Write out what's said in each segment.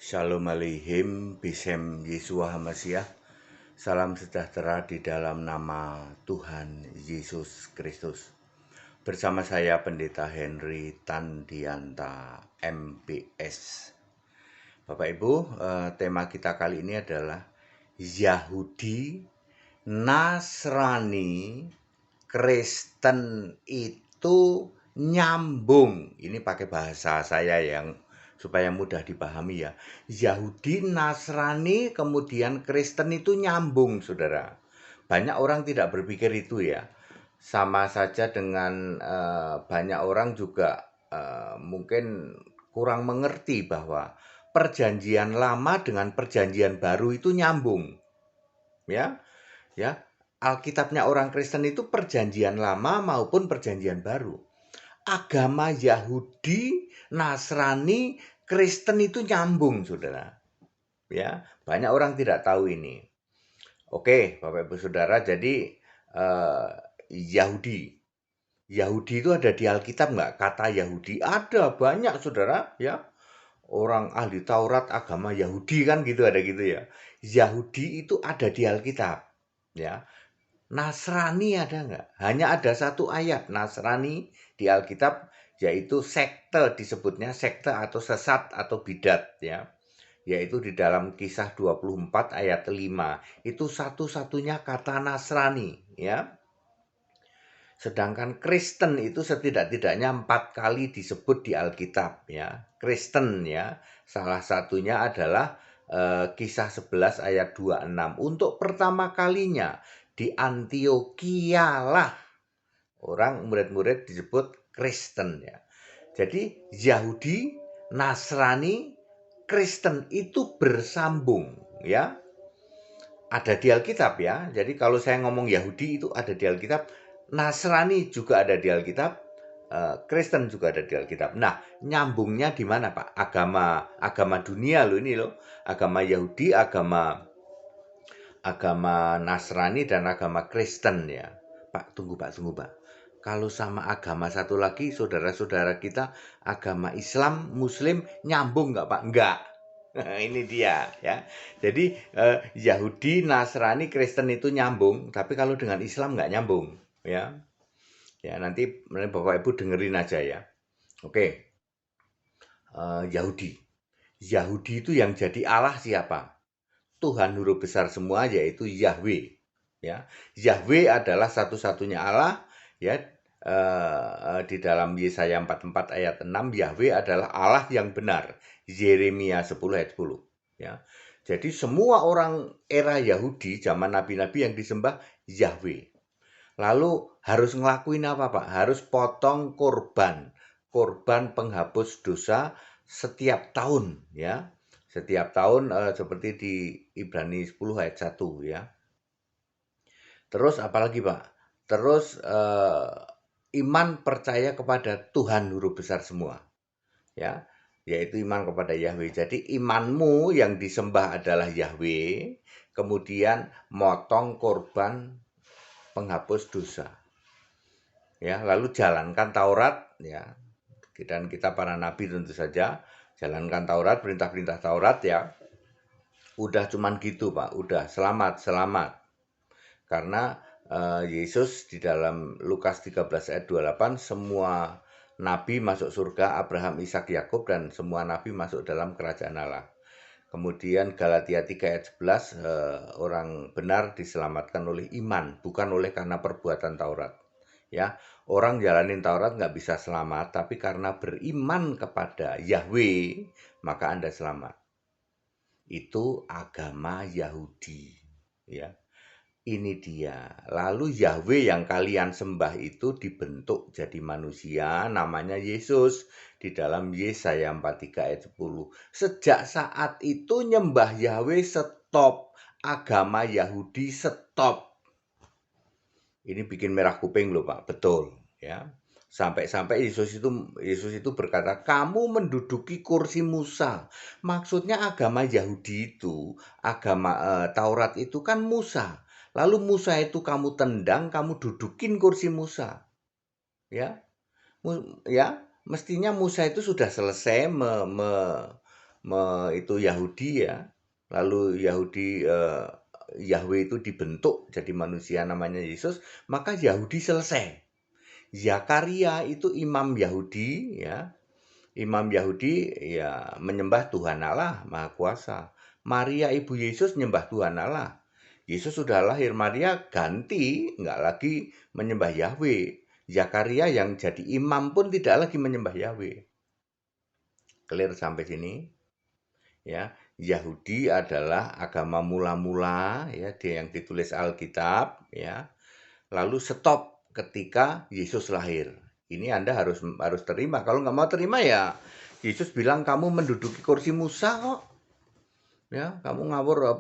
Shalom Aleichem, Bishem Yeshua HaMashiach. Salam sejahtera di dalam nama Tuhan Yesus Kristus. Bersama saya Pendeta Henry Tandianta, MPS. Bapak Ibu, tema kita kali ini adalah Yahudi, Nasrani, Kristen itu nyambung. Ini pakai bahasa saya yang supaya mudah dipahami ya. Yahudi, Nasrani, kemudian Kristen itu nyambung, saudara. Banyak orang tidak berpikir itu ya. Sama saja dengan banyak orang juga mungkin kurang mengerti bahwa perjanjian lama dengan perjanjian baru itu nyambung. Ya, ya. Alkitabnya orang Kristen itu perjanjian lama maupun perjanjian baru. Agama Yahudi, Nasrani, Kristen itu nyambung, saudara. Ya, banyak orang tidak tahu ini. Oke, Bapak Ibu Saudara, jadi Yahudi itu ada di Alkitab nggak? Kata Yahudi ada banyak, saudara. Ya, orang ahli Taurat agama Yahudi kan gitu, ada gitu ya. Yahudi itu ada di Alkitab. Ya, Nasrani ada nggak? Hanya ada satu ayat Nasrani di Alkitab, yaitu sekte, disebutnya sekte atau sesat atau bidat ya. Yaitu di dalam Kisah 24 ayat 5. Itu satu-satunya kata Nasrani ya. Sedangkan Kristen itu setidak-tidaknya 4 kali disebut di Alkitab ya. Kristen ya. Salah satunya adalah Kisah 11 ayat 26. Untuk pertama kalinya di Antioquia lah orang murid-murid disebut Kristen ya. Jadi Yahudi, Nasrani, Kristen itu bersambung ya. Ada di Alkitab ya. Jadi kalau saya ngomong Yahudi itu ada di Alkitab, Nasrani juga ada di Alkitab, Kristen juga ada di Alkitab. Nah, nyambungnya di mana, Pak? Agama dunia loh ini loh. Agama Yahudi, agama Nasrani dan agama Kristen ya. Pak, tunggu Pak. Kalau sama agama satu lagi, saudara-saudara kita, agama Islam, Muslim, nyambung nggak Pak? Nggak. Ini dia ya. Jadi Yahudi, Nasrani, Kristen itu nyambung, tapi kalau dengan Islam nggak nyambung ya. Ya nanti Bapak Ibu dengerin aja ya. Oke, Yahudi. Yahudi itu yang jadi Allah siapa? Tuhan huruf besar semua yaitu Yahweh. Ya, Yahweh adalah satu-satunya Allah ya. Di dalam Yesaya 44 ayat 6 Yahweh adalah Allah yang benar. Yeremia 10 ayat 10 ya. Jadi semua orang era Yahudi zaman nabi-nabi yang disembah Yahweh. Lalu harus ngelakuin apa Pak? Harus potong korban penghapus dosa setiap tahun ya. Setiap tahun seperti di Ibrani 10 ayat 1 ya. Terus apalagi Pak? Terus iman percaya kepada Tuhan huruf besar semua. Ya, yaitu iman kepada Yahweh. Jadi imanmu yang disembah adalah Yahweh, kemudian motong korban penghapus dosa. Ya, lalu jalankan Taurat ya. Dan kita para nabi tentu saja jalankan Taurat, perintah-perintah Taurat ya. Udah cuman gitu Pak, udah selamat. Karena Yesus di dalam Lukas 13 ayat 28 semua nabi masuk surga, Abraham, Ishak, Yakub dan semua nabi masuk dalam kerajaan Allah. Kemudian Galatia 3 ayat 11 orang benar diselamatkan oleh iman, bukan oleh karena perbuatan Taurat. Ya, orang jalanin Taurat nggak bisa selamat, tapi karena beriman kepada Yahweh maka Anda selamat. Itu agama Yahudi, ya. Ini dia. Lalu Yahweh yang kalian sembah itu dibentuk jadi manusia, namanya Yesus. Di dalam Yesaya 43 ayat 10. Sejak saat itu nyembah Yahweh stop. Agama Yahudi stop. Ini bikin merah kuping loh Pak, betul. Ya. Sampai-sampai Yesus itu berkata, kamu menduduki kursi Musa. Maksudnya agama Yahudi itu, agama Taurat itu kan Musa. Lalu Musa itu kamu tendang, kamu dudukin kursi Musa. Ya, ya, mestinya Musa itu sudah selesai itu Yahudi ya. Lalu Yahweh itu dibentuk jadi manusia namanya Yesus, maka Yahudi selesai. Zakaria itu imam Yahudi ya. Imam Yahudi ya menyembah Tuhan Allah Maha Kuasa. Maria ibu Yesus menyembah Tuhan Allah. Yesus sudah lahir, Maria ganti, nggak lagi menyembah Yahweh. Zakaria yang jadi imam pun tidak lagi menyembah Yahweh. Clear sampai sini? Ya, Yahudi adalah agama mula-mula ya, dia yang ditulis Alkitab ya. Lalu stop ketika Yesus lahir. Ini Anda harus terima. Kalau nggak mau terima ya Yesus bilang kamu menduduki kursi Musa kok. Ya, kamu ngawur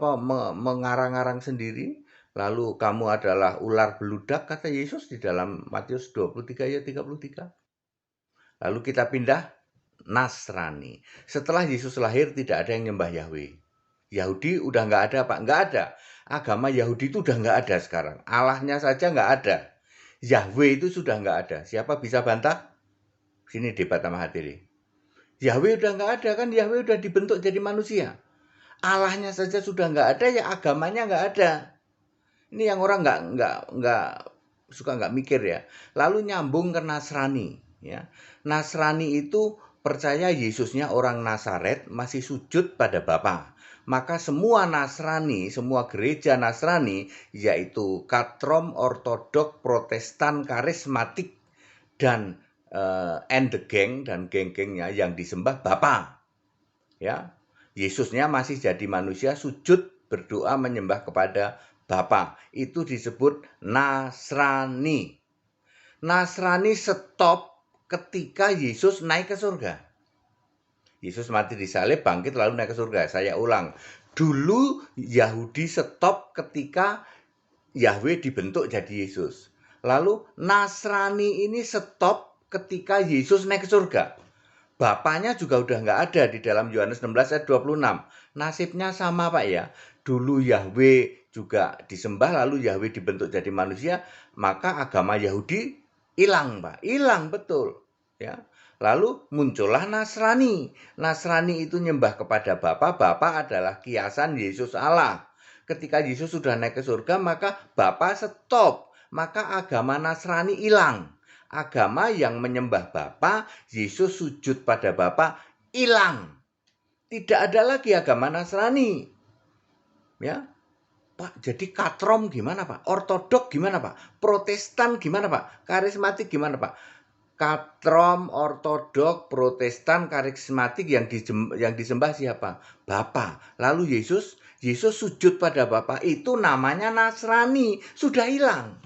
mengarang-arang sendiri. Lalu kamu adalah ular beludak kata Yesus di dalam Matius 23 ayat 33. Lalu kita pindah Nasrani. Setelah Yesus lahir tidak ada yang nyembah Yahweh. Yahudi udah nggak ada Pak, nggak ada. Agama Yahudi itu udah nggak ada sekarang. Allahnya saja nggak ada. Yahweh itu sudah nggak ada. Siapa bisa bantah? Sini debat sama hadirin. Yahweh udah nggak ada kan, Yahweh udah dibentuk jadi manusia. Allahnya saja sudah nggak ada, ya agamanya nggak ada. Ini yang orang nggak mikir ya. Lalu nyambung ke Nasrani. Ya, Nasrani itu percaya Yesusnya orang Nazaret masih sujud pada Bapa. Maka semua Nasrani, semua gereja Nasrani, yaitu Katrom, Ortodok, Protestan, Karismatik, dan and the gang dan geng-gengnya yang disembah Bapa. Ya, Yesusnya masih jadi manusia, sujud, berdoa, menyembah kepada Bapa. Itu disebut Nasrani. Nasrani stop ketika Yesus naik ke surga. Yesus mati disalib, bangkit, lalu naik ke surga. Saya ulang. Dulu Yahudi stop ketika Yahweh dibentuk jadi Yesus. Lalu Nasrani ini stop ketika Yesus naik ke surga. Bapaknya juga udah nggak ada di dalam Yohanes 16 ayat 26. Nasibnya sama Pak ya. Dulu Yahweh juga disembah, lalu Yahweh dibentuk jadi manusia, maka agama Yahudi hilang Pak. Hilang betul. Ya. Lalu muncullah Nasrani. Nasrani itu nyembah kepada Bapa. Bapa adalah kiasan Yesus Allah. Ketika Yesus sudah naik ke surga, maka Bapa stop. Maka agama Nasrani hilang. Agama yang menyembah Bapa, Yesus sujud pada Bapa, hilang. Tidak ada lagi agama Nasrani. Ya, Pak, jadi Katrom gimana Pak? Ortodok gimana Pak? Protestan gimana Pak? Karismatik gimana Pak? Katrom, Ortodok, Protestan, Karismatik yang disembah siapa? Bapa. Lalu Yesus sujud pada Bapa, itu namanya Nasrani, sudah hilang.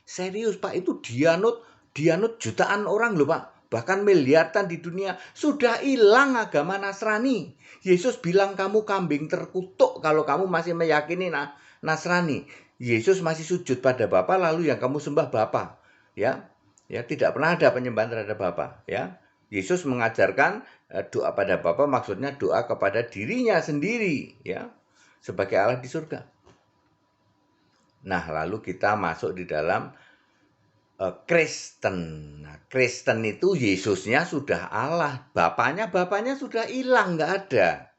Serius Pak, itu dianut jutaan orang loh Pak. Bahkan miliaran di dunia. Sudah hilang agama Nasrani. Yesus bilang kamu kambing terkutuk kalau kamu masih meyakini Nasrani. Yesus masih sujud pada Bapa, lalu yang kamu sembah Bapa. Ya, tidak pernah ada penyembahan terhadap Bapa. Ya, Yesus mengajarkan doa pada Bapa, maksudnya doa kepada dirinya sendiri. Ya, sebagai Allah di surga. Nah, lalu kita masuk di dalam Kristen. Nah, Kristen itu Yesusnya sudah Allah, bapaknya sudah hilang, nggak ada.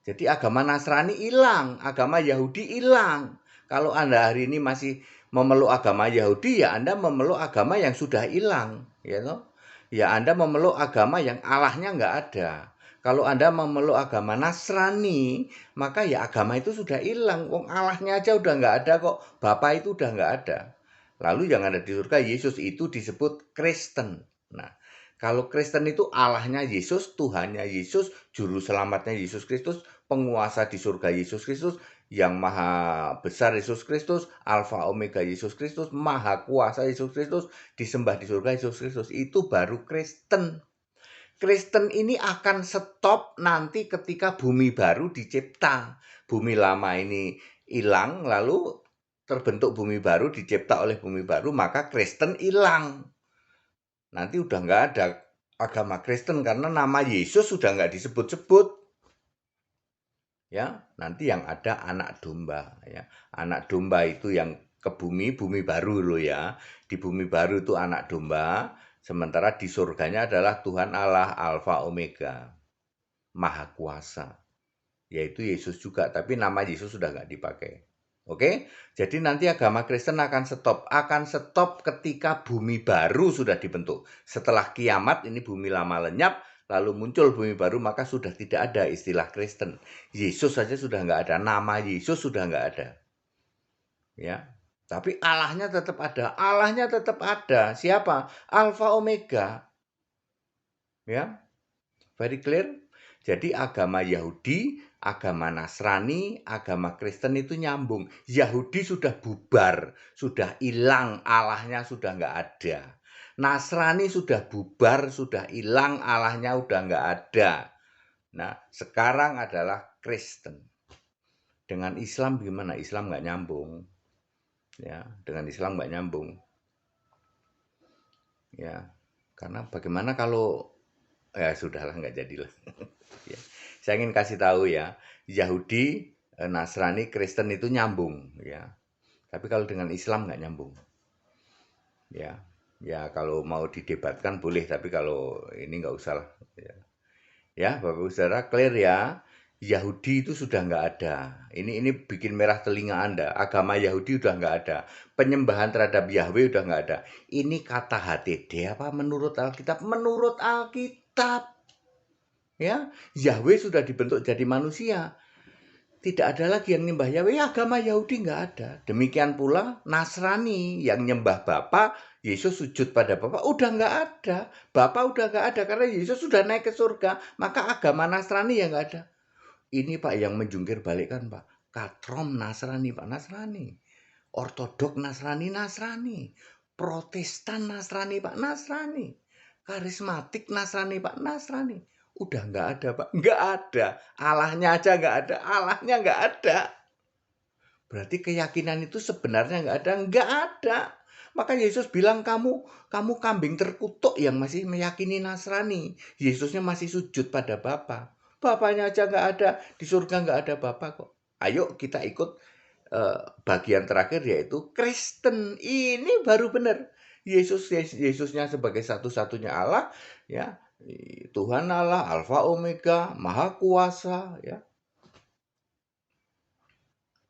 Jadi agama Nasrani hilang, agama Yahudi hilang. Kalau Anda hari ini masih memeluk agama Yahudi, ya Anda memeluk agama yang sudah hilang, ya toh? Ya Anda memeluk agama yang Allahnya nggak ada. Kalau Anda memeluk agama Nasrani, maka ya agama itu sudah hilang. Wong Allahnya aja udah nggak ada kok, Bapa itu udah nggak ada. Lalu yang ada di surga Yesus itu disebut Kristen. Nah, kalau Kristen itu Allahnya Yesus, Tuhannya Yesus, juru selamatnya Yesus Kristus, penguasa di surga Yesus Kristus, yang maha besar Yesus Kristus, Alfa Omega Yesus Kristus, maha kuasa Yesus Kristus, disembah di surga Yesus Kristus. Itu baru Kristen. Kristen ini akan stop nanti ketika bumi baru dicipta. Bumi lama ini hilang, lalu terbentuk bumi baru, dicipta oleh bumi baru, maka Kristen hilang. Nanti udah nggak ada agama Kristen karena nama Yesus sudah nggak disebut-sebut. Ya, nanti yang ada anak domba. Ya, anak domba itu yang ke bumi baru loh ya. Di bumi baru itu anak domba. Sementara di surganya adalah Tuhan Allah Alfa Omega, Maha Kuasa, yaitu Yesus juga, tapi nama Yesus sudah nggak dipakai. Oke, jadi nanti agama Kristen akan stop ketika bumi baru sudah dibentuk. Setelah kiamat ini bumi lama lenyap, lalu muncul bumi baru, maka sudah tidak ada istilah Kristen. Yesus saja sudah nggak ada, nama Yesus sudah nggak ada. Ya, tapi Allahnya tetap ada. Allahnya tetap ada. Siapa? Alfa Omega. Ya, very clear. Jadi agama Yahudi, agama Nasrani, agama Kristen itu nyambung. Yahudi sudah bubar, sudah hilang, Allahnya sudah nggak ada. Nasrani sudah bubar, sudah hilang, Allahnya udah nggak ada. Nah, sekarang adalah Kristen. Dengan Islam gimana? Islam nggak nyambung. Ya, dengan Islam nggak nyambung. Ya, karena bagaimana kalau ya sudahlah nggak jadilah. Ya. Saya ingin kasih tahu ya, Yahudi, Nasrani, Kristen itu nyambung ya. Tapi kalau dengan Islam nggak nyambung. Ya. Ya kalau mau didebatkan boleh, tapi kalau ini nggak usah lah. Ya. Ya, Bapak Ibu Saudara, clear ya. Yahudi itu sudah nggak ada. Ini bikin merah telinga Anda. Agama Yahudi udah nggak ada. Penyembahan terhadap Yahweh udah nggak ada. Ini kata HTD apa menurut Alkitab? Menurut Alkitab. Ya, Yahweh sudah dibentuk jadi manusia. Tidak ada lagi yang nyembah Yahweh, agama Yahudi nggak ada. Demikian pula Nasrani yang nyembah Bapa, Yesus sujud pada Bapa, udah nggak ada. Bapa udah nggak ada karena Yesus sudah naik ke surga. Maka agama Nasrani yang nggak ada. Ini Pak yang menjungkir balik kan Pak. Katrom Nasrani Pak, Nasrani. Ortodok Nasrani, Nasrani. Protestan Nasrani Pak, Nasrani. Karismatik Nasrani Pak, Nasrani. Udah nggak ada Pak, nggak ada. Allahnya aja nggak ada, Allahnya nggak ada. Berarti keyakinan itu sebenarnya nggak ada. Maka Yesus bilang kamu kambing terkutuk yang masih meyakini Nasrani. Yesusnya masih sujud pada Bapa. Bapaknya aja nggak ada, di surga nggak ada Bapa kok. Ayo kita ikut bagian terakhir yaitu Kristen. Ini baru benar. Yesusnya sebagai satu-satunya Allah, ya. Tuhan Allah, Alfa Omega, Maha Kuasa, ya.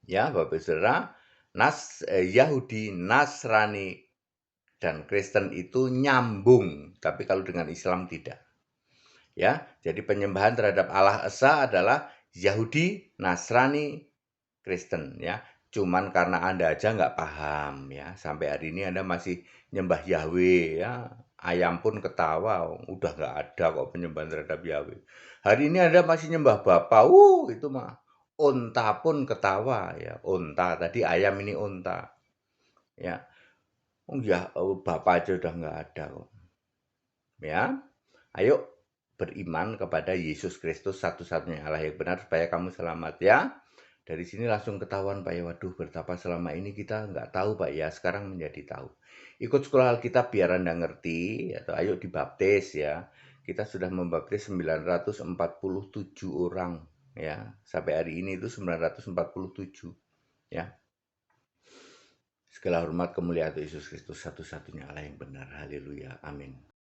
Ya, Bapak Saudara, Yahudi, Nasrani, dan Kristen itu nyambung, tapi kalau dengan Islam tidak. Ya, jadi penyembahan terhadap Allah Esa adalah Yahudi, Nasrani, Kristen, ya. Cuman karena Anda aja nggak paham, ya. Sampai hari ini Anda masih nyembah Yahweh, ya. Ayam pun ketawa, udah nggak ada kok penyembahan terhadap Yahweh. Hari ini Anda masih nyembah Bapa, itu mah. Unta pun ketawa, ya. Unta, tadi ayam ini unta. Ya, ya Bapa aja udah nggak ada kok. Ya, ayo beriman kepada Yesus Kristus satu-satunya Allah yang benar supaya kamu selamat ya. Dari sini langsung ketahuan Pak ya, waduh betapa selama ini kita nggak tahu Pak ya, sekarang menjadi tahu. Ikut sekolah Alkitab biar Anda ngerti, atau ayo dibaptis ya. Kita sudah membaptis 947 orang ya. Sampai hari ini itu 947 ya. Segala hormat kemuliaan Yesus Kristus satu-satunya Allah yang benar. Haleluya. Amin.